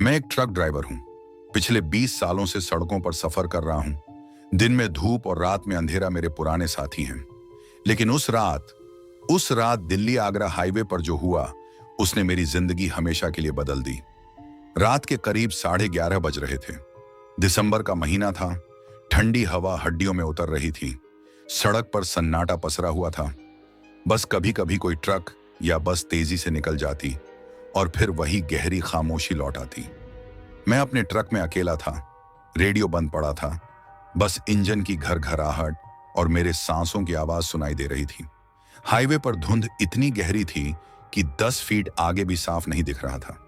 मैं एक truck driver हूं। पिछले 20 सालों से सड़कों पर सफर कर रहा हूं। दिन में धूप और रात में अंधेरा मेरे पुराने साथी हैं। लेकिन उस रात दिल्ली आगरा हाईवे पर जो हुआ, उसने मेरी जिंदगी हमेशा के लिए बदल दी। रात के करीब 11:30 बज रहे थे। दिसंबर का महीना था। ठंडी हवा हड्डियों में उतर रही थी। सड़क पर सन्नाटा पसरा हुआ था। बस कभी कभी कोई ट्रक या बस तेजी से निकल जाती और फिर वही गहरी खामोशी लौट आती। मैं अपने ट्रक में अकेला था। रेडियो बंद पड़ा था। बस इंजन की घरघराहट और मेरे सांसों की आवाज सुनाई दे रही थी। हाईवे पर धुंध इतनी गहरी थी कि 10 फीट आगे भी साफ नहीं दिख रहा था।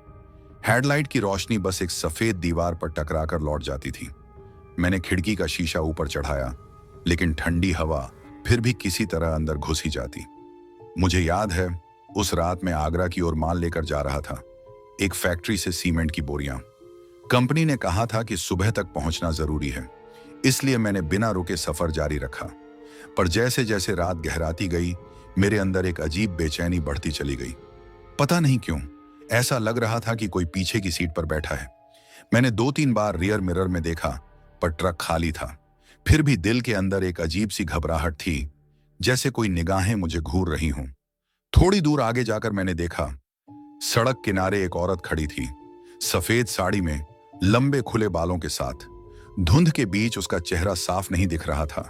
हेडलाइट की रोशनी बस एक सफेद दीवार पर टकराकर लौट जाती थी। मैंने खिड़की का शीशा ऊपर चढ़ाया, लेकिन ठंडी हवा फिर भी किसी तरह अंदर घुस ही जाती। मुझे याद है, उस रात मैं आगरा की ओर माल लेकर जा रहा था। एक फैक्ट्री से सीमेंट की बोरियां। कंपनी ने कहा था कि सुबह तक पहुंचना जरूरी है, इसलिए मैंने बिना रुके सफर जारी रखा। पर जैसे जैसे रात गहराती गई, मेरे अंदर एक अजीब बेचैनी बढ़ती चली गई। पता नहीं क्यों, ऐसा लग रहा था कि कोई पीछे की सीट पर बैठा है। मैंने 2-3 बार रियर मिरर में देखा, पर ट्रक खाली था। फिर भी दिल के अंदर एक अजीब सी घबराहट थी, जैसे कोई निगाहें मुझे घूर रही हों। थोड़ी दूर आगे जाकर मैंने देखा, सड़क किनारे एक औरत खड़ी थी, सफेद साड़ी में, लंबे खुले बालों के साथ। धुंध के बीच उसका चेहरा साफ नहीं दिख रहा था,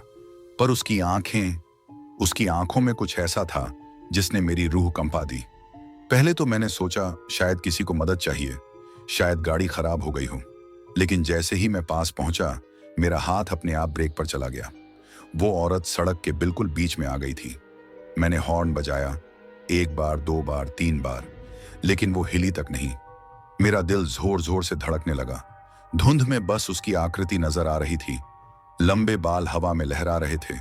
पर उसकी आंखों में कुछ ऐसा था जिसने मेरी रूह कंपा दी। पहले तो मैंने सोचा शायद किसी को मदद चाहिए, शायद गाड़ी खराब हो गई हो। लेकिन जैसे ही मैं पास पहुंचा, मेरा हाथ अपने आप ब्रेक पर चला गया। वो औरत सड़क के बिल्कुल बीच में आ गई थी। मैंने हॉर्न बजाया, 1 बार, 2 बार, 3 बार, लेकिन वो हिली तक नहीं। मेरा दिल जोर जोर से धड़कने लगा। धुंध में बस उसकी आकृति नजर आ रही थी। लंबे बाल हवा में लहरा रहे थे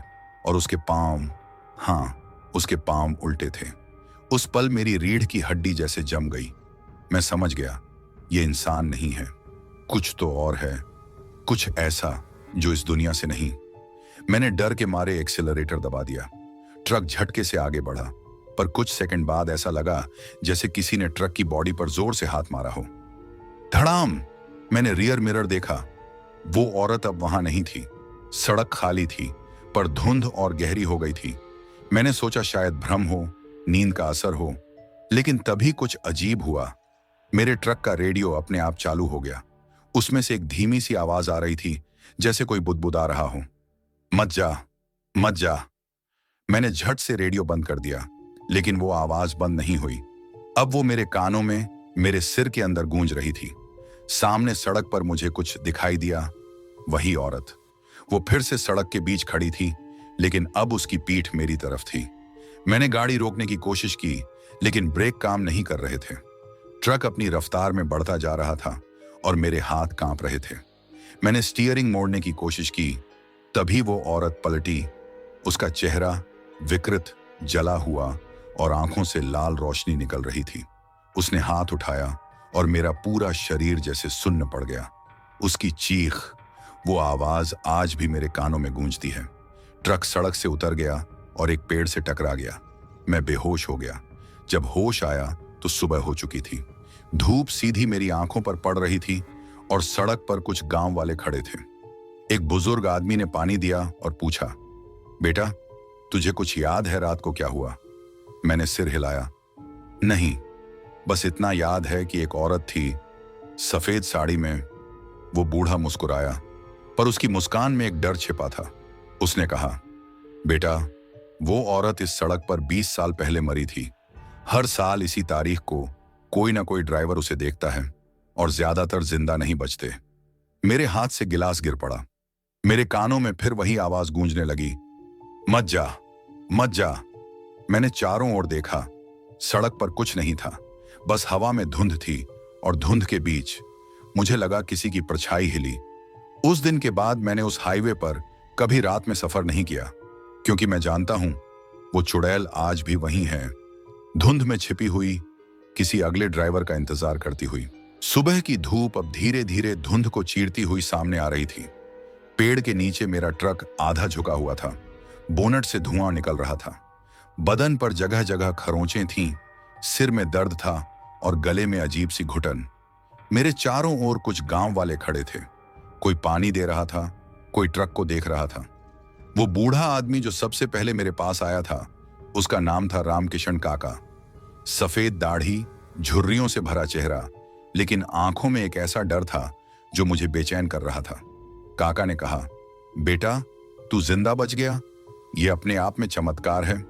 और उसके पांव उल्टे थे। उस पल मेरी रीढ़ की हड्डी जैसे जम गई। मैं समझ गया, ये इंसान नहीं है, कुछ तो और है, कुछ ऐसा जो इस दुनिया से नहीं। मैंने डर के मारे एक्सेलरेटर दबा दिया। ट्रक झटके से आगे बढ़ा, पर कुछ सेकंड बाद ऐसा लगा जैसे किसी ने ट्रक की बॉडी पर जोर से हाथ मारा हो। धड़ाम! मैंने रियर मिरर देखा। वो औरत अब वहां नहीं थी। सड़क खाली थी, पर धुंध और गहरी हो गई थी। मैंने सोचा शायद भ्रम हो, नींद का असर हो, लेकिन तभी कुछ अजीब हुआ। मेरे ट्रक का रेडियो अपने आप चालू हो गया। उसमें से एक धीमी सी आवाज आ रही थी, जैसे कोई बुदबुदा रहा हो, मत जा, मत जा। मैंने झट से रेडियो बंद कर दिया, लेकिन वो आवाज बंद नहीं हुई। अब वो मेरे कानों में, मेरे सिर के अंदर गूंज रही थी। सामने सड़क पर मुझे कुछ दिखाई दिया। वही औरत। वो फिर से सड़क के बीच खड़ी थी, लेकिन अब उसकी पीठ मेरी तरफ थी। मैंने गाड़ी रोकने की कोशिश की, लेकिन ब्रेक काम नहीं कर रहे थे। ट्रक अपनी रफ्तार में बढ़ता जा रहा था और मेरे हाथ कांप रहे थे। मैंने स्टीयरिंग मोड़ने की कोशिश की, तभी वो औरत पलटी। उसका चेहरा विकृत, जला हुआ और आंखों से लाल रोशनी निकल रही थी। उसने हाथ उठाया और मेरा पूरा शरीर जैसे सुन्न पड़ गया। उसकी चीख, वो आवाज आज भी मेरे कानों में गूंजती है। ट्रक सड़क से उतर गया और एक पेड़ से टकरा गया। मैं बेहोश हो गया। जब होश आया तो सुबह हो चुकी थी। धूप सीधी मेरी आंखों पर पड़ रही थी और सड़क पर कुछ गांव वाले खड़े थे। एक बुजुर्ग आदमी ने पानी दिया और पूछा, बेटा, तुझे कुछ याद है रात को क्या हुआ? मैंने सिर हिलाया, नहीं, बस इतना याद है कि एक औरत थी, सफेद साड़ी में। वो बूढ़ा मुस्कुराया, पर उसकी मुस्कान में एक डर छिपा था। उसने कहा, बेटा, वो औरत इस सड़क पर 20 साल पहले मरी थी। हर साल इसी तारीख को कोई ना कोई ड्राइवर उसे देखता है और ज्यादातर जिंदा नहीं बचते। मेरे हाथ से गिलास गिर पड़ा। मेरे कानों में फिर वही आवाज गूंजने लगी, मत जा, मत जा। मैंने चारों ओर देखा। सड़क पर कुछ नहीं था, बस हवा में धुंध थी और धुंध के बीच मुझे लगा किसी की परछाई हिली। उस दिन के बाद मैंने उस हाईवे पर कभी रात में सफर नहीं किया, क्योंकि मैं जानता हूं वो चुड़ैल आज भी वहीं है, धुंध में छिपी हुई, किसी अगले ड्राइवर का इंतजार करती हुई। सुबह की धूप अब धीरे धीरे धुंध को चीरती हुई सामने आ रही थी। पेड़ के नीचे मेरा ट्रक आधा झुका हुआ था। बोनट से धुआं निकल रहा था। बदन पर जगह जगह खरोंचें थीं, सिर में दर्द था और गले में अजीब सी घुटन। मेरे चारों ओर कुछ गांव वाले खड़े थे। कोई पानी दे रहा था, कोई ट्रक को देख रहा था। वो बूढ़ा आदमी जो सबसे पहले मेरे पास आया था, उसका नाम था रामकिशन काका। सफेद दाढ़ी, झुर्रियों से भरा चेहरा, लेकिन आंखों में एक ऐसा डर था जो मुझे बेचैन कर रहा था। काका ने कहा, बेटा, तू जिंदा बच गया, ये अपने आप में चमत्कार है।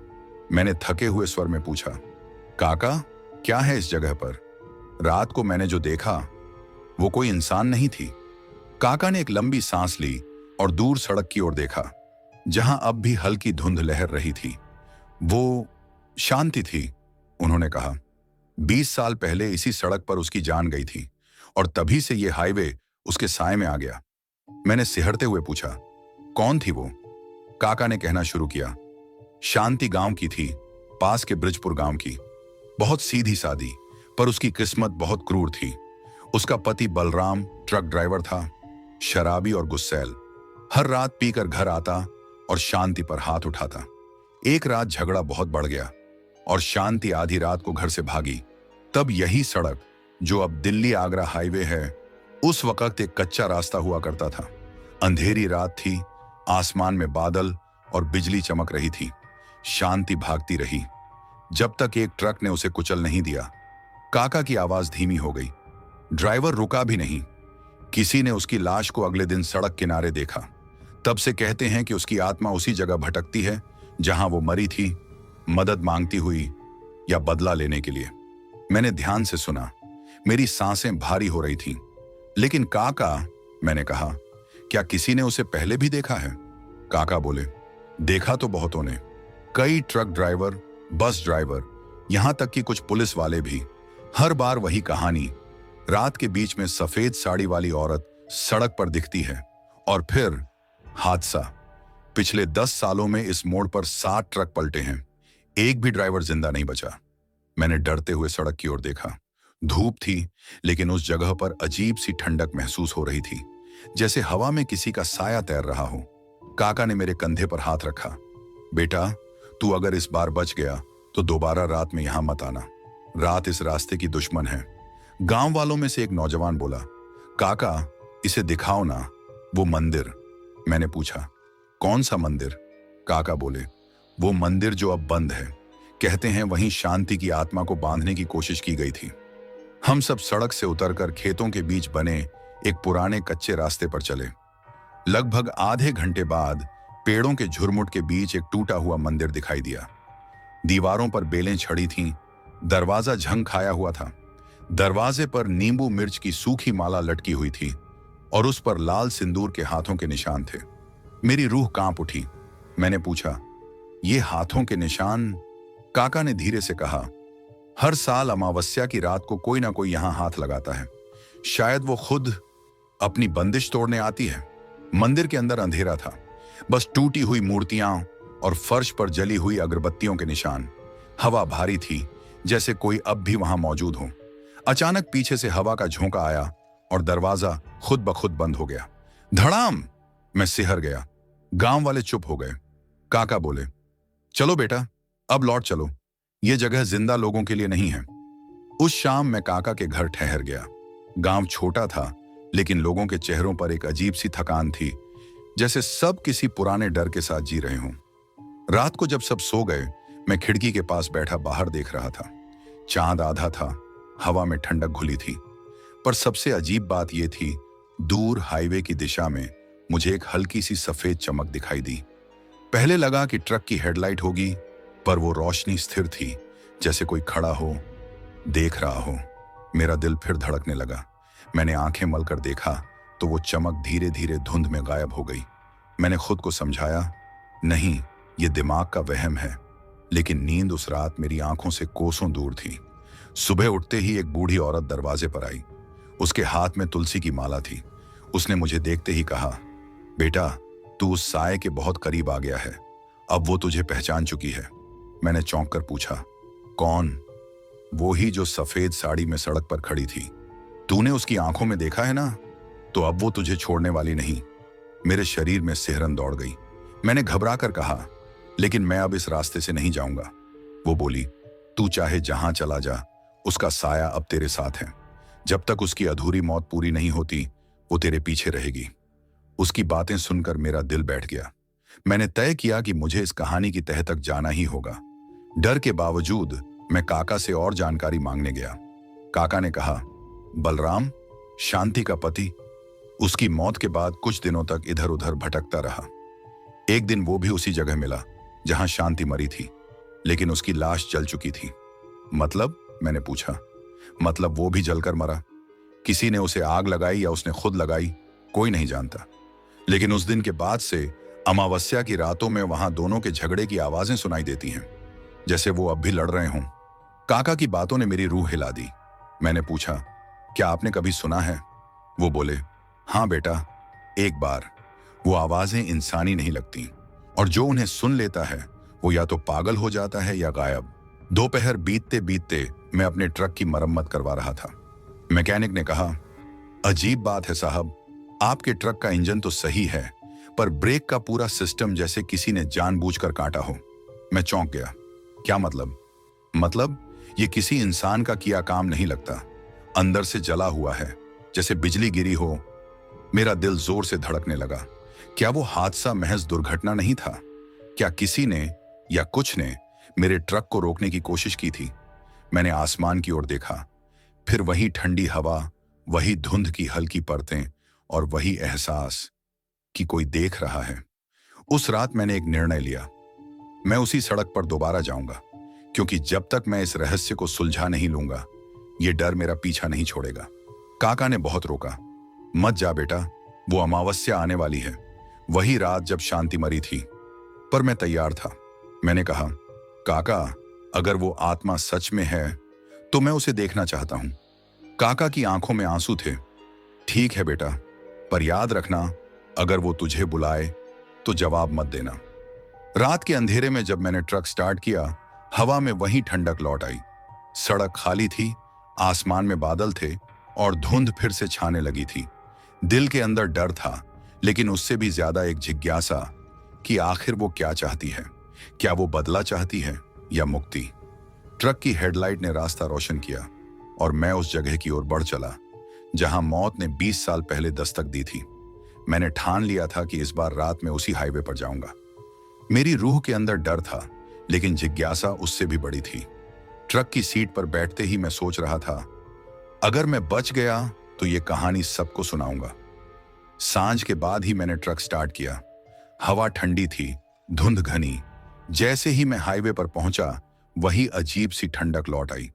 मैंने थके हुए स्वर में पूछा, काका, क्या है इस जगह पर? रात को मैंने जो देखा वो कोई इंसान नहीं थी। काका ने एक लंबी सांस ली और दूर सड़क की ओर देखा, जहां अब भी हल्की धुंध लहर रही थी। वो शांति थी। उन्होंने कहा, 20 साल पहले इसी सड़क पर उसकी जान गई थी और तभी से ये हाईवे उसके साए में आ गया। मैंने सिहरते हुए पूछा, कौन थी वो? काका ने कहना शुरू किया, शांति गांव की थी, पास के ब्रिजपुर गांव की। बहुत सीधी सादी, पर उसकी किस्मत बहुत क्रूर थी। उसका पति बलराम ट्रक ड्राइवर था, शराबी और गुस्सैल। हर रात पीकर घर आता और शांति पर हाथ उठाता। एक रात झगड़ा बहुत बढ़ गया और शांति आधी रात को घर से भागी। तब यही सड़क, जो अब दिल्ली आगरा हाईवे है, उस वक्त एक कच्चा रास्ता हुआ करता था। अंधेरी रात थी, आसमान में बादल और बिजली चमक रही थी। शांति भागती रही जब तक एक ट्रक ने उसे कुचल नहीं दिया। काका की आवाज धीमी हो गई। ड्राइवर रुका भी नहीं। किसी ने उसकी लाश को अगले दिन सड़क किनारे देखा। तब से कहते हैं कि उसकी आत्मा उसी जगह भटकती है जहां वो मरी थी, मदद मांगती हुई या बदला लेने के लिए। मैंने ध्यान से सुना। मेरी सांसें भारी हो रही थीं। लेकिन काका, मैंने कहा, क्या किसी ने उसे पहले भी देखा है? काका बोले, देखा तो बहुतों ने। कई ट्रक ड्राइवर, बस ड्राइवर, यहां तक कि कुछ पुलिस वाले भी। हर बार वही कहानी। रात के बीच में सफेद साड़ी वाली औरत सड़क पर दिखती है और फिर हादसा। पिछले 10 सालों में इस मोड़ पर 7 ट्रक पलटे हैं। एक भी ड्राइवर जिंदा नहीं बचा। मैंने डरते हुए सड़क की ओर देखा। धूप थी, लेकिन उस जगह पर अजीब सी ठंडक महसूस हो रही थी, जैसे हवा में किसी का साया तैर रहा हो। काका ने मेरे कंधे पर हाथ रखा। बेटा, तू अगर इस बार बच गया तो दोबारा रात में यहां मत आना। रात इस रास्ते की दुश्मन है। गांव वालों में से एक नौजवान बोला, काका, इसे दिखाओ ना, वो मंदिर। मैंने पूछा, कौन सा मंदिर? काका बोले, वो मंदिर जो अब बंद है। कहते हैं वहीं शांति की आत्मा को बांधने की कोशिश की गई थी। हम सब सड़क से उतरकर खेतों के बीच बने एक पुराने कच्चे रास्ते पर चले। लगभग आधे घंटे बाद पेड़ों के झुरमुट के बीच एक टूटा हुआ मंदिर दिखाई दिया। दीवारों पर बेलें छड़ी थीं, दरवाजा झंग खाया हुआ था। दरवाजे पर नींबू मिर्च की सूखी माला लटकी हुई थी और उस पर लाल सिंदूर के हाथों के निशान थे। मेरी रूह कांप उठी। मैंने पूछा, ये हाथों के निशान? काका ने धीरे से कहा, हर साल अमावस्या की रात को कोई ना कोई यहां हाथ लगाता है। शायद वो खुद अपनी बंदिश तोड़ने आती है। मंदिर के अंदर अंधेरा था, बस टूटी हुई मूर्तियां और फर्श पर जली हुई अगरबत्तियों के निशान। हवा भारी थी, जैसे कोई अब भी वहां मौजूद हो। अचानक पीछे से हवा का झोंका आया और दरवाजा खुद ब खुद बंद हो गया। धड़ाम! मैं सिहर गया। गांव वाले चुप हो गए। काका बोले, चलो बेटा, अब लौट चलो, ये जगह जिंदा लोगों के लिए नहीं है। उस शाम मैं काका के घर ठहर गया। गांव छोटा था, लेकिन लोगों के चेहरों पर एक अजीब सी थकान थी, जैसे सब किसी पुराने डर के साथ जी रहे हों। रात को जब सब सो गए, मैं खिड़की के पास बैठा बाहर देख रहा था। चांद आधा था, हवा में ठंडक घुली थी। पर सबसे अजीब बात यह थी, दूर हाईवे की दिशा में मुझे एक हल्की सी सफेद चमक दिखाई दी। पहले लगा कि ट्रक की हेडलाइट होगी, पर वो रोशनी स्थिर थी, जैसे कोई खड़ा हो, देख रहा हो। मेरा दिल फिर धड़कने लगा। मैंने आंखें मलकर देखा तो वो चमक धीरे धीरे धुंध में गायब हो गई। मैंने खुद को समझाया, नहीं, ये दिमाग का वहम है। लेकिन नींद उस रात मेरी आंखों से कोसों दूर थी। सुबह उठते ही एक बूढ़ी औरत दरवाजे पर आई। उसके हाथ में तुलसी की माला थी। उसने मुझे देखते ही कहा, बेटा, तू उस साए के बहुत करीब आ गया है। अब वो तुझे पहचान चुकी है। मैंने चौंक कर पूछा, कौन? वो ही जो सफेद साड़ी में सड़क पर खड़ी थी। तूने उसकी आंखों में देखा है ना? तो अब वो तुझे छोड़ने वाली नहीं। मेरे शरीर में सिहरन दौड़ गई। मैंने घबरा कर कहा, लेकिन मैं अब इस रास्ते से नहीं जाऊंगा। वो बोली, तू चाहे जहां चला जा, उसका साया अब तेरे साथ है। जब तक उसकी अधूरी मौत पूरी नहीं होती वो तेरे पीछे रहेगी। उसकी बातें सुनकर मेरा दिल बैठ गया। मैंने तय किया कि मुझे इस कहानी की तह तक जाना ही होगा। डर के बावजूद मैं काका से और जानकारी मांगने गया। काका ने कहा, बलराम शांति का पति उसकी मौत के बाद कुछ दिनों तक इधर उधर भटकता रहा। एक दिन वो भी उसी जगह मिला जहां शांति मरी थी, लेकिन उसकी लाश जल चुकी थी। मतलब? मैंने पूछा। मतलब वो भी जलकर मरा। किसी ने उसे आग लगाई या उसने खुद लगाई, कोई नहीं जानता। लेकिन उस दिन के बाद से अमावस्या की रातों में वहां दोनों के झगड़े की आवाजें सुनाई देती हैं, जैसे वो अब भी लड़ रहे हों। काका की बातों ने मेरी रूह हिला दी। मैंने पूछा, क्या आपने कभी सुना है? वो बोले, हाँ बेटा, एक बार। वो आवाजें इंसानी नहीं लगती, और जो उन्हें सुन लेता है वो या तो पागल हो जाता है या गायब। दोपहर बीतते बीतते मैं अपने ट्रक की मरम्मत करवा रहा था। मैकेनिक ने कहा, अजीब बात है साहब, आपके ट्रक का इंजन तो सही है, पर ब्रेक का पूरा सिस्टम जैसे किसी ने जानबूझकर काटा हो। मैं चौंक गया। क्या मतलब? मतलब ये किसी इंसान का किया काम नहीं लगता, अंदर से जला हुआ है, जैसे बिजली गिरी हो। मेरा दिल जोर से धड़कने लगा। क्या वो हादसा महज दुर्घटना नहीं था? क्या किसी ने या कुछ ने मेरे ट्रक को रोकने की कोशिश की थी? मैंने आसमान की ओर देखा, फिर वही ठंडी हवा, वही धुंध की हल्की परतें और वही एहसास कि कोई देख रहा है। उस रात मैंने एक निर्णय लिया। मैं उसी सड़क पर दोबारा जाऊंगा, क्योंकि जब तक मैं इस रहस्य को सुलझा नहीं लूंगा, ये डर मेरा पीछा नहीं छोड़ेगा। काका ने बहुत रोका। मत जा बेटा, वो अमावस्या आने वाली है, वही रात जब शांति मरी थी। पर मैं तैयार था। मैंने कहा, काका, अगर वो आत्मा सच में है तो मैं उसे देखना चाहता हूं। काका की आंखों में आंसू थे। ठीक है बेटा, पर याद रखना, अगर वो तुझे बुलाए तो जवाब मत देना। रात के अंधेरे में जब मैंने ट्रक स्टार्ट किया, हवा में वही ठंडक लौट आई। सड़क खाली थी, आसमान में बादल थे और धुंध फिर से छाने लगी थी। दिल के अंदर डर था, लेकिन उससे भी ज्यादा एक जिज्ञासा कि आखिर वो क्या चाहती है। क्या वो बदला चाहती है या मुक्ति? ट्रक की हेडलाइट ने रास्ता रोशन किया और मैं उस जगह की ओर बढ़ चला जहां मौत ने 20 साल पहले दस्तक दी थी। मैंने ठान लिया था कि इस बार रात में उसी हाईवे पर जाऊंगा। मेरी रूह के अंदर डर था, लेकिन जिज्ञासा उससे भी बड़ी थी। ट्रक की सीट पर बैठते ही मैं सोच रहा था, अगर मैं बच गया तो ये कहानी सबको सुनाऊंगा। सांझ के बाद ही मैंने ट्रक स्टार्ट किया। हवा ठंडी थी, धुंध घनी। जैसे ही मैं हाईवे पर पहुंचा, वही अजीब सी ठंडक लौट आई।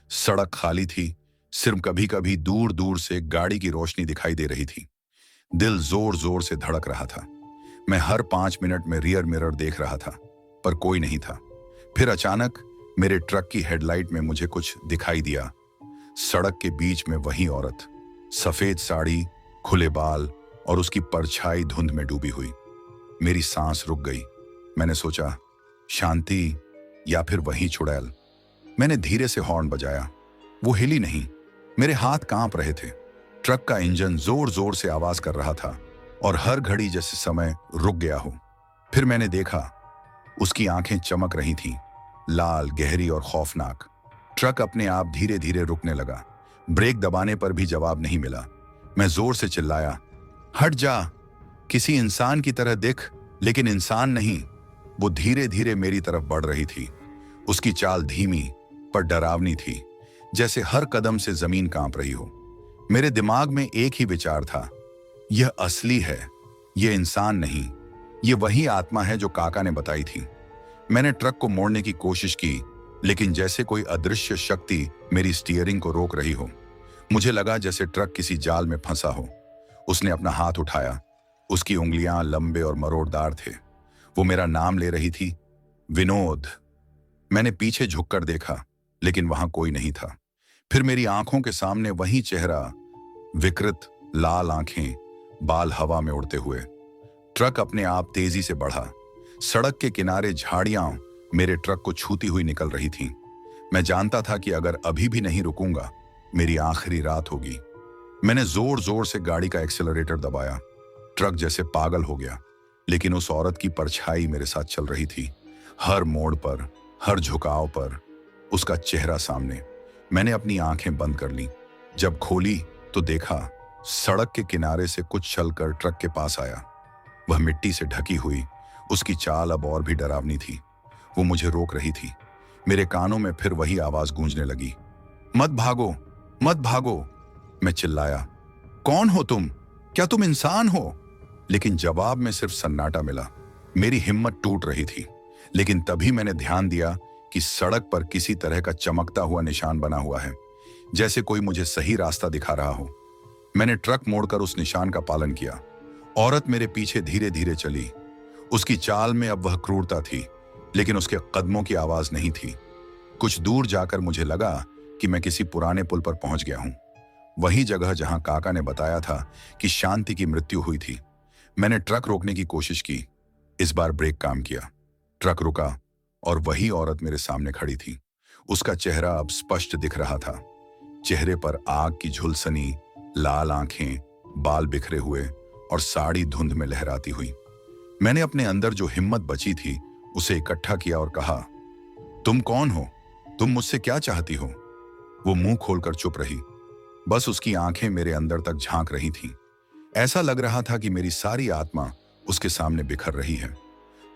सड़क खाली थी, सिर्फ कभी कभी दूर दूर से गाड़ी की रोशनी दिखाई दे रही थी। दिल जोर जोर से धड़क रहा था। मैं हर 5 मिनट में रियर मिरर देख रहा था, पर कोई नहीं था। फिर अचानक मेरे ट्रक की हेडलाइट में मुझे कुछ दिखाई दिया। सड़क के बीच में वही औरत, सफेद साड़ी, खुले बाल और उसकी परछाई धुंध में डूबी हुई। मेरी सांस रुक गई। मैंने सोचा, शांति या फिर वही चुड़ैल। मैंने धीरे से हॉर्न बजाया। वो हिली नहीं। मेरे हाथ कांप रहे थे। ट्रक का इंजन जोर जोर से आवाज कर रहा था और हर घड़ी जैसे समय रुक गया हो। फिर मैंने देखा, उसकी आंखें चमक रही थीं, लाल, गहरी और खौफनाक। ट्रक अपने आप धीरे धीरे रुकने लगा। ब्रेक दबाने पर भी जवाब नहीं मिला। मैं जोर से चिल्लाया, हट जा, किसी इंसान की तरह दिख। लेकिन इंसान नहीं। वो धीरे धीरे मेरी तरफ बढ़ रही थी। उसकी चाल धीमी पर डरावनी थी, जैसे हर कदम से जमीन कांप रही हो। मेरे दिमाग में एक ही विचार था, यह असली है, यह इंसान नहीं, ये वही आत्मा है जो काका ने बताई थी। मैंने ट्रक को मोड़ने की कोशिश की, लेकिन जैसे कोई अदृश्य शक्ति मेरी स्टीयरिंग को रोक रही हो। मुझे लगा जैसे ट्रक किसी जाल में फंसा हो। उसने अपना हाथ उठाया। उसकी उंगलियां लंबे और मरोड़दार थे। वो मेरा नाम ले रही थी, विनोद। मैंने पीछे झुककर देखा, लेकिन वहां कोई नहीं था। फिर मेरी आंखों के सामने वही चेहरा, विकृत लाल आंखें, बाल हवा में उड़ते हुए। ट्रक अपने आप तेजी से बढ़ा। सड़क के किनारे झाड़ियां मेरे ट्रक को छूती हुई निकल रही थीं। मैं जानता था कि अगर अभी भी नहीं रुकूंगा, मेरी आखिरी रात होगी। मैंने जोर जोर से गाड़ी का एक्सेलरेटर दबाया। ट्रक जैसे पागल हो गया, लेकिन उस औरत की परछाई मेरे साथ चल रही थी। हर मोड़ पर, हर झुकाव पर उसका चेहरा सामने। मैंने अपनी आंखें बंद कर ली। जब खोली तो देखा सड़क के किनारे से कुछ चलकर ट्रक के पास आया। वह मिट्टी से ढकी हुई, उसकी चाल अब और भी डरावनी थी। वो मुझे रोक रही थी। मेरे कानों में फिर वही आवाज गूंजने लगी, मत भागो, मत भागो। मैं चिल्लाया, कौन हो तुम? क्या तुम इंसान हो? लेकिन जवाब में सिर्फ सन्नाटा मिला। मेरी हिम्मत टूट रही थी, लेकिन तभी मैंने ध्यान दिया कि सड़क पर किसी तरह का चमकता हुआ निशान बना हुआ है, जैसे कोई मुझे सही रास्ता दिखा रहा हो। मैंने ट्रक मोड़कर उस निशान का पालन किया। औरत मेरे पीछे धीरे धीरे चली। उसकी चाल में अब वह क्रूरता थी, लेकिन उसके कदमों की आवाज नहीं थी। कुछ दूर जाकर मुझे लगा कि मैं किसी पुराने पुल पर पहुंच गया हूं, वही जगह जहां काका ने बताया था कि शांति की मृत्यु हुई थी। मैंने ट्रक रोकने की कोशिश की। इस बार ब्रेक काम किया। ट्रक रुका और वही औरत मेरे सामने खड़ी थी। उसका चेहरा अब स्पष्ट दिख रहा था। चेहरे पर आग की झुलसनी, लाल आंखें, बाल बिखरे हुए और साड़ी धुंध में लहराती हुई। मैंने अपने अंदर जो हिम्मत बची थी उसे इकट्ठा किया और कहा, तुम कौन हो? तुम मुझसे क्या चाहती हो? वो मुंह खोलकर चुप रही। बस उसकी आंखें मेरे अंदर तक झांक रही थीं। ऐसा लग रहा था कि मेरी सारी आत्मा उसके सामने बिखर रही है।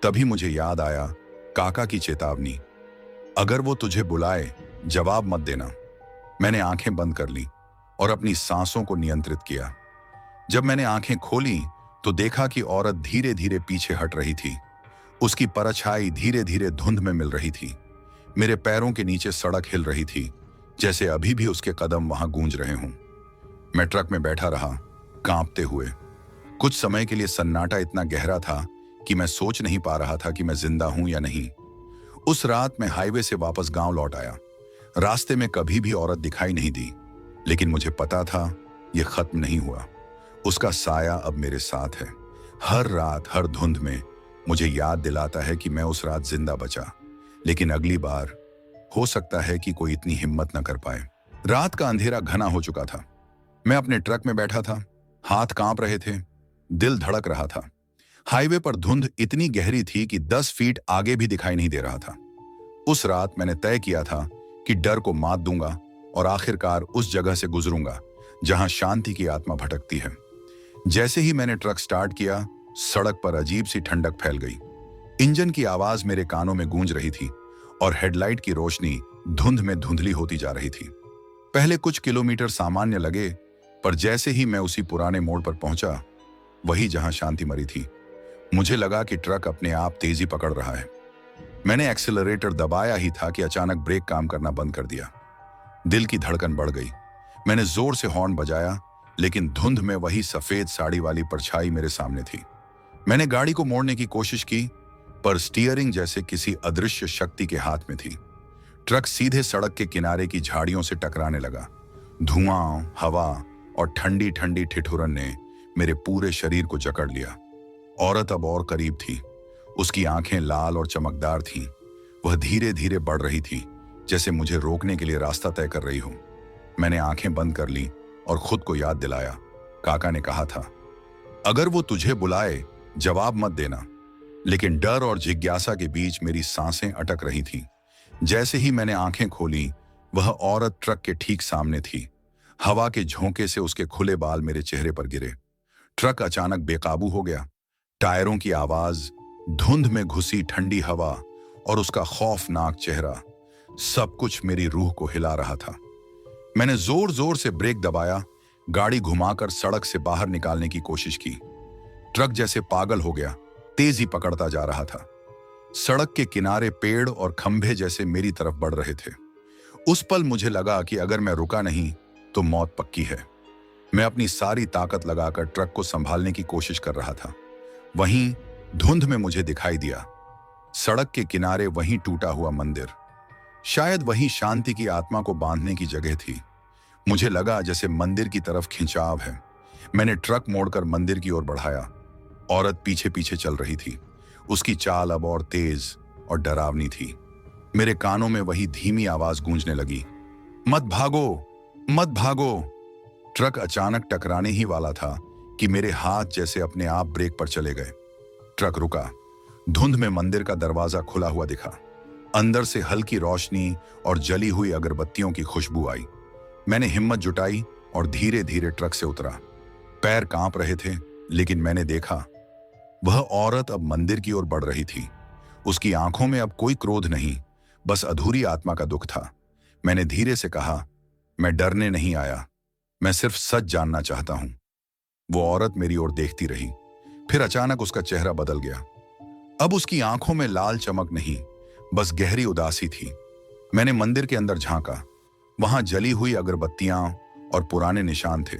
तभी मुझे याद आया काका की चेतावनी, अगर वो तुझे बुलाए जवाब मत देना। मैंने आंखें बंद कर ली और अपनी सांसों को नियंत्रित किया। जब मैंने आंखें खोली तो देखा कि औरत धीरे धीरे पीछे हट रही थी। उसकी परछाई धीरे धीरे धुंध में मिल रही थी। मेरे पैरों के नीचे सड़क हिल रही थी, जैसे अभी भी उसके कदम वहां गूंज रहे हों। मैं ट्रक में बैठा रहा, कांपते हुए। कुछ समय के लिए सन्नाटा इतना गहरा था कि मैं सोच नहीं पा रहा था कि मैं जिंदा हूं या नहीं। उस रात मैं हाईवे से वापस गांव लौट आया। रास्ते में कभी भी औरत दिखाई नहीं दी, लेकिन मुझे पता था यह खत्म नहीं हुआ। उसका साया अब मेरे साथ है। हर रात, हर धुंध में मुझे याद दिलाता है कि मैं उस रात जिंदा बचा, लेकिन अगली बार हो सकता है कि कोई इतनी हिम्मत न कर पाए। रात का अंधेरा घना हो चुका था। मैं अपने ट्रक में बैठा था, हाथ कांप रहे थे, दिल धड़क रहा था। हाईवे पर धुंध इतनी गहरी थी कि 10 फीट आगे भी दिखाई नहीं दे रहा था। उस रात मैंने तय किया था कि डर को मात दूंगा और आखिरकार उस जगह से गुजरूंगा जहां शांति की आत्मा भटकती है। जैसे ही मैंने ट्रक स्टार्ट किया, सड़क पर अजीब सी ठंडक फैल गई। इंजन की आवाज मेरे कानों में गूंज रही थी और हेडलाइट की रोशनी धुंध में धुंधली होती जा रही थी। पहले कुछ किलोमीटर सामान्य लगे, पर जैसे ही मैं उसी पुराने मोड़ पर पहुंचा, वही जहां शांति मरी थी, मुझे लगा कि ट्रक अपने आप तेजी पकड़ रहा है। मैंने एक्सेलरेटर दबाया ही था कि अचानक ब्रेक काम करना बंद कर दिया। दिल की धड़कन बढ़ गई। मैंने जोर से हॉर्न बजाया, लेकिन धुंध में वही सफेद साड़ी वाली परछाई मेरे सामने थी। मैंने गाड़ी को मोड़ने की कोशिश की, पर स्टीयरिंग जैसे किसी अदृश्य शक्ति के हाथ में थी। ट्रक सीधे सड़क के किनारे की झाड़ियों से टकराने लगा। धुआं, हवा और ठंडी ठंडी ठिठुरन ने मेरे पूरे शरीर को जकड़ लिया। औरत अब और करीब थी। उसकी आंखें लाल और चमकदार थीं। वह धीरे धीरे बढ़ रही थी, जैसे मुझे रोकने के लिए रास्ता तय कर रही हो। मैंने आंखें बंद कर ली और खुद को याद दिलाया, काका ने कहा था, अगर वो तुझे बुलाए जवाब मत देना। लेकिन डर और जिज्ञासा के बीच मेरी सांसें अटक रही थीं। जैसे ही मैंने आंखें खोली, वह औरत ट्रक के ठीक सामने थी। हवा के झोंके से उसके खुले बाल मेरे चेहरे पर गिरे। ट्रक अचानक बेकाबू हो गया। टायरों की आवाज, धुंध में घुसी ठंडी हवा और उसका खौफनाक चेहरा, सब कुछ मेरी रूह को हिला रहा था। मैंने जोर जोर से ब्रेक दबाया, गाड़ी घुमाकर सड़क से बाहर निकालने की कोशिश की। ट्रक जैसे पागल हो गया, तेजी पकड़ता जा रहा था। सड़क के किनारे पेड़ और खंभे जैसे मेरी तरफ बढ़ रहे थे। उस पल मुझे लगा कि अगर मैं रुका नहीं तो मौत पक्की है। मैं अपनी सारी ताकत लगाकर ट्रक को संभालने की कोशिश कर रहा था। वहीं धुंध में मुझे दिखाई दिया, सड़क के किनारे वहीं टूटा हुआ मंदिर। शायद वही शांति की आत्मा को बांधने की जगह थी। मुझे लगा जैसे मंदिर की तरफ खिंचाव है। मैंने ट्रक मोड़कर मंदिर की ओर बढ़ाया। औरत पीछे पीछे चल रही थी। उसकी चाल अब और तेज और डरावनी थी। मेरे कानों में वही धीमी आवाज गूंजने लगी, मत भागो, मत भागो। ट्रक अचानक टकराने ही वाला था कि मेरे हाथ जैसे अपने आप ब्रेक पर चले गए। ट्रक रुका। धुंध में मंदिर का दरवाजा खुला हुआ दिखा। अंदर से हल्की रोशनी और जली हुई अगरबत्तियों की खुशबू आई। मैंने हिम्मत जुटाई और धीरे धीरे ट्रक से उतरा। पैर कांप रहे थे, लेकिन मैंने देखा वह औरत अब मंदिर की ओर बढ़ रही थी। उसकी आंखों में अब कोई क्रोध नहीं, बस अधूरी आत्मा का दुख था। मैंने धीरे से कहा, मैं डरने नहीं आया, मैं सिर्फ सच जानना चाहता हूं। वो औरत मेरी ओर देखती रही, फिर अचानक उसका चेहरा बदल गया। अब उसकी आंखों में लाल चमक नहीं, बस गहरी उदासी थी। मैंने मंदिर के अंदर झांका। वहां जली हुई अगरबत्तियां और पुराने निशान थे।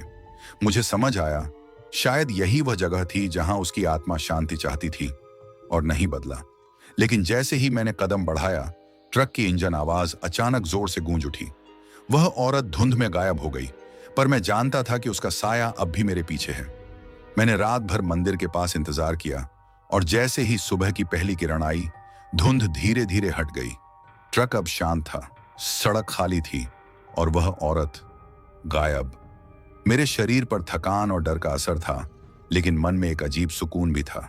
मुझे समझ आया, शायद यही वह जगह थी जहां उसकी आत्मा शांति चाहती थी, और नहीं बदला। लेकिन जैसे ही मैंने कदम बढ़ाया, ट्रक की इंजन आवाज अचानक जोर से गूंज उठी। वह औरत धुंध में गायब हो गई, पर मैं जानता था कि उसका साया अब भी मेरे पीछे है। मैंने रात भर मंदिर के पास इंतजार किया, और जैसे ही सुबह की पहली किरण आई, धुंध धीरे धीरे हट गई। ट्रक अब शांत था, सड़क खाली थी, और वह औरत गायब। मेरे शरीर पर थकान और डर का असर था, लेकिन मन में एक अजीब सुकून भी था।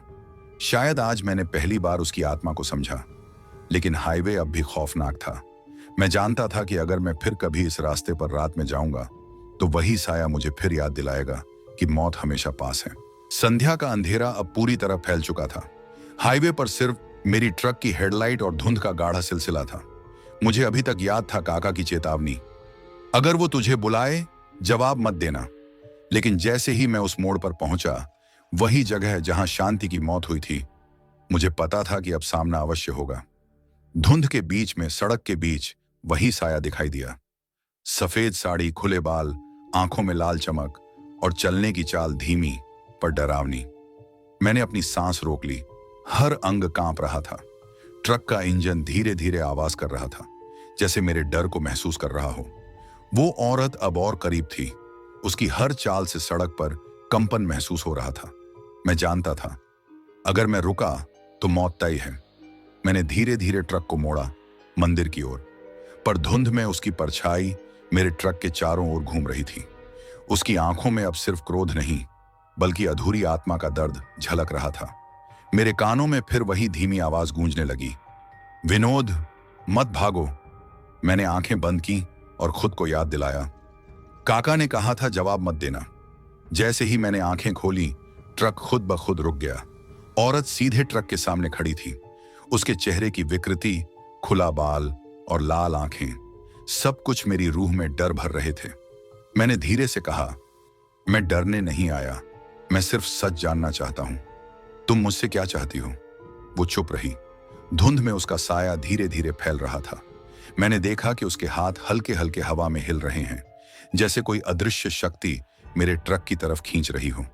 शायद आज मैंने पहली बार उसकी आत्मा को समझा। लेकिन हाईवे अब भी खौफनाक था। मैं जानता था कि अगर मैं फिर कभी इस रास्ते पर रात में जाऊंगा, तो वही साया मुझे फिर याद दिलाएगा कि मौत हमेशा पास है। संध्या का अंधेरा अब पूरी तरह फैल चुका था। हाईवे पर सिर्फ मेरी ट्रक की हेडलाइट और धुंध का गाढ़ा सिलसिला था। मुझे अभी तक याद था काका की चेतावनी, अगर वो तुझे बुलाए, जवाब मत देना। लेकिन जैसे ही मैं उस मोड़ पर पहुंचा, वही जगह जहां शांति की मौत हुई थी, मुझे पता था कि अब सामना अवश्य होगा। धुंध के बीच में, सड़क के बीच, वही साया दिखाई दिया। सफेद साड़ी, खुले बाल, आंखों में लाल चमक, और चलने की चाल धीमी पर डरावनी। मैंने अपनी सांस रोक ली। हर अंग कांप रहा था। ट्रक का इंजन धीरे धीरे आवाज कर रहा था, जैसे मेरे डर को महसूस कर रहा हो। वो औरत अब और करीब थी। उसकी हर चाल से सड़क पर कंपन महसूस हो रहा था। मैं जानता था, अगर मैं रुका तो मौत तय है। मैंने धीरे धीरे ट्रक को मोड़ा मंदिर की ओर, पर धुंध में उसकी परछाई मेरे ट्रक के चारों ओर घूम रही थी। उसकी आंखों में अब सिर्फ क्रोध नहीं, बल्कि अधूरी आत्मा का दर्द झलक रहा था। मेरे कानों में फिर वही धीमी आवाज गूंजने लगी, विनोद, मत भागो। मैंने आंखें बंद की और खुद को याद दिलाया, काका ने कहा था जवाब मत देना। जैसे ही मैंने आंखें खोली, ट्रक खुद ब खुद रुक गया। औरत सीधे ट्रक के सामने खड़ी थी। उसके चेहरे की विकृति, खुला बाल और लाल आंखें, सब कुछ मेरी रूह में डर भर रहे थे। मैंने धीरे से कहा, मैं डरने नहीं आया, मैं सिर्फ सच जानना चाहता हूं। तुम मुझसे क्या चाहती हो? वो चुप रही। धुंध में उसका साया धीरे धीरे फैल रहा था। मैंने देखा कि उसके हाथ हल्के हल्के हवा में हिल रहे हैं, जैसे कोई अदृश्य शक्ति मेरे ट्रक की तरफ खींच रही हो।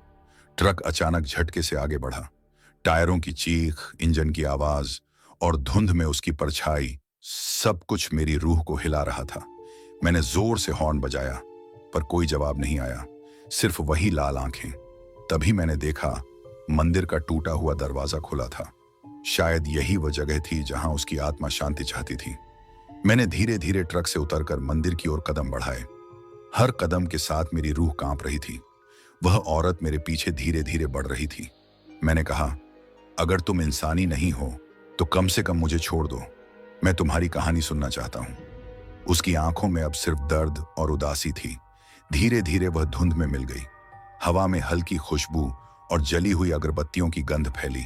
ट्रक अचानक झटके से आगे बढ़ा। टायरों की चीख, इंजन की आवाज और धुंध में उसकी परछाई, सब कुछ मेरी रूह को हिला रहा था। मैंने जोर से हॉर्न बजाया, पर कोई जवाब नहीं आया, सिर्फ वही लाल आंखें। तभी मैंने देखा, मंदिर का टूटा हुआ दरवाजा खुला था। शायद यही वह जगह थी जहां उसकी आत्मा शांति चाहती थी। मैंने धीरे धीरे ट्रक से उतरकर मंदिर की ओर कदम बढ़ाए। हर कदम के साथ मेरी रूह कांप रही थी। वह औरत मेरे पीछे धीरे धीरे बढ़ रही थी। मैंने कहा, अगर तुम इंसानी नहीं हो तो कम से कम मुझे छोड़ दो, मैं तुम्हारी कहानी सुनना चाहता हूं। उसकी आंखों में अब सिर्फ दर्द और उदासी थी। धीरे धीरे वह धुंध में मिल गई। हवा में हल्की खुशबू और जली हुई अगरबत्तियों की गंध फैली।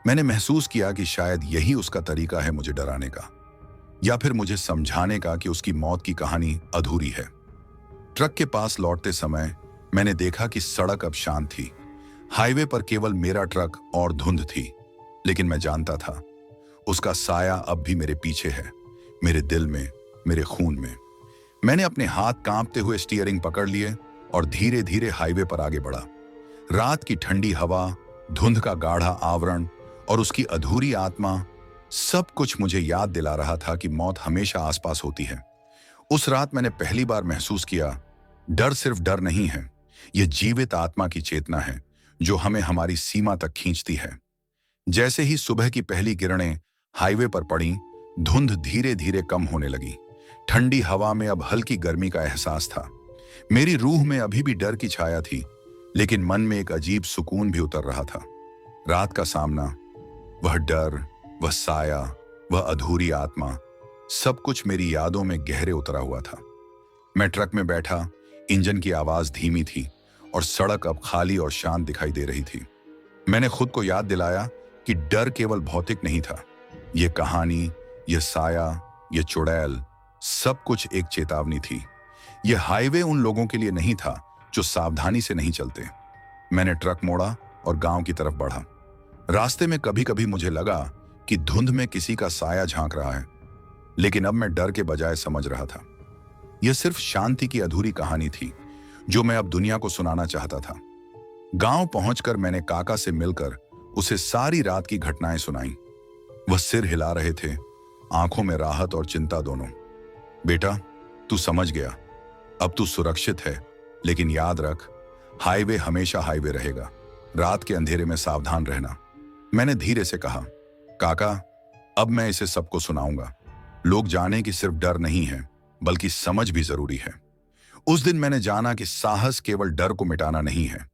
मैंने महसूस किया कि शायद यही उसका तरीका है मुझे डराने का, या फिर मुझे समझाने का कि उसकी मौत की कहानी अधूरी है। ट्रक के पास लौटते समय मैंने देखा कि सड़क अब शांत थी। हाईवे पर केवल मेरा ट्रक और धुंध थी, लेकिन मैं जानता था उसका साया अब भी मेरे पीछे है, मेरे दिल में, मेरे खून में। मैंने अपने हाथ कांपते हुए स्टीयरिंग पकड़ लिए और धीरे धीरे हाईवे पर आगे बढ़ा। रात की ठंडी हवा, धुंध का गाढ़ा आवरण और उसकी अधूरी आत्मा, सब कुछ मुझे याद दिला रहा था कि मौत हमेशा आसपास होती है। उस रात मैंने पहली बार महसूस किया, डर सिर्फ डर नहीं है, यह जीवित आत्मा की चेतना है जो हमें हमारी सीमा तक खींचती है। जैसे ही सुबह की पहली किरणें हाईवे पर पड़ी, धुंध धीरे धीरे कम होने लगी। ठंडी हवा में अब हल्की गर्मी का एहसास था। मेरी रूह में अभी भी डर की छाया थी, लेकिन मन में एक अजीब सुकून भी उतर रहा था। रात का सामना, वह डर, वह साया, वह अधूरी आत्मा, सब कुछ मेरी यादों में गहरे उतरा हुआ था। मैं ट्रक में बैठा, इंजन की आवाज धीमी थी और सड़क अब खाली और शांत दिखाई दे रही थी। मैंने खुद को याद दिलाया कि डर केवल भौतिक नहीं था। यह कहानी, यह साया, यह चुड़ैल, सब कुछ एक चेतावनी थी। यह हाईवे उन लोगों के लिए नहीं था जो सावधानी से नहीं चलते। मैंने ट्रक मोड़ा और गांव की तरफ बढ़ा। रास्ते में कभी कभी मुझे लगा कि धुंध में किसी का साया झांक रहा है, लेकिन अब मैं डर के बजाय समझ रहा था यह सिर्फ शांति की अधूरी कहानी थी जो मैं अब दुनिया को सुनाना चाहता था। गांव पहुंचकर मैंने काका से मिलकर उसे सारी रात की घटनाएं सुनाई। वह सिर हिला रहे थे, आंखों में राहत और चिंता दोनों। बेटा, तू समझ गया, अब तू सुरक्षित है, लेकिन याद रख, हाईवे हमेशा हाईवे रहेगा। रात के अंधेरे में सावधान रहना। मैंने धीरे से कहा, काका, अब मैं इसे सबको सुनाऊंगा। लोग जाने कि सिर्फ डर नहीं है, बल्कि समझ भी जरूरी है। उस दिन मैंने जाना कि साहस केवल डर को मिटाना नहीं है।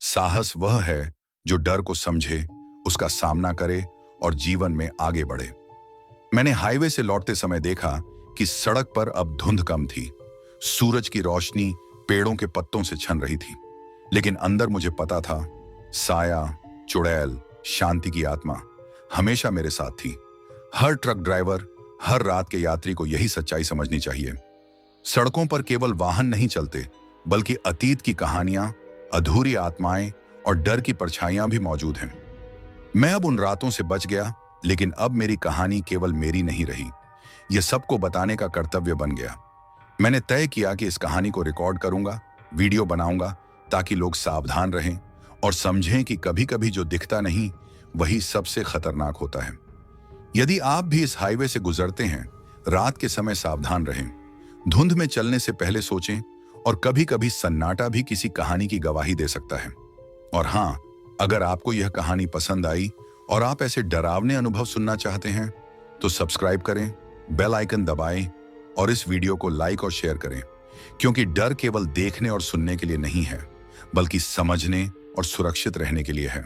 साहस वह है जो डर को समझे, उसका सामना करे और जीवन में आगे बढ़े। मैंने हाईवे से लौटते समय देखा कि सड़क पर अब धुंध कम थी। सूरज की रोशनी पेड़ों के पत्तों से छन रही थी, लेकिन अंदर मुझे पता था, साया, चुड़ैल, शांति की आत्मा हमेशा मेरे साथ थी। हर ट्रक ड्राइवर, हर रात के यात्री को यही सच्चाई समझनी चाहिए। सड़कों पर केवल वाहन नहीं चलते, बल्कि अतीत की कहानियां, अधूरी आत्माएं और डर की परछाइयां भी मौजूद हैं। मैं अब उन रातों से बच गया, लेकिन अब मेरी कहानी केवल मेरी नहीं रही, यह सबको बताने का कर्तव्य बन गया। मैंने तय किया कि इस कहानी को रिकॉर्ड करूंगा, वीडियो बनाऊंगा, ताकि लोग सावधान रहें और समझें कि कभी कभी जो दिखता नहीं वही सबसे खतरनाक होता है। यदि आप भी इस हाईवे से गुजरते हैं, रात के समय सावधान रहें। धुंध में चलने से पहले सोचें, और कभी कभी सन्नाटा भी किसी कहानी की गवाही दे सकता है। और हाँ, अगर आपको यह कहानी पसंद आई और आप ऐसे डरावने अनुभव सुनना चाहते हैं, तो सब्सक्राइब करें, बेल आइकन दबाएं और इस वीडियो को लाइक और शेयर करें, क्योंकि डर केवल देखने और सुनने के लिए नहीं है, बल्कि समझने और सुरक्षित रहने के लिए है।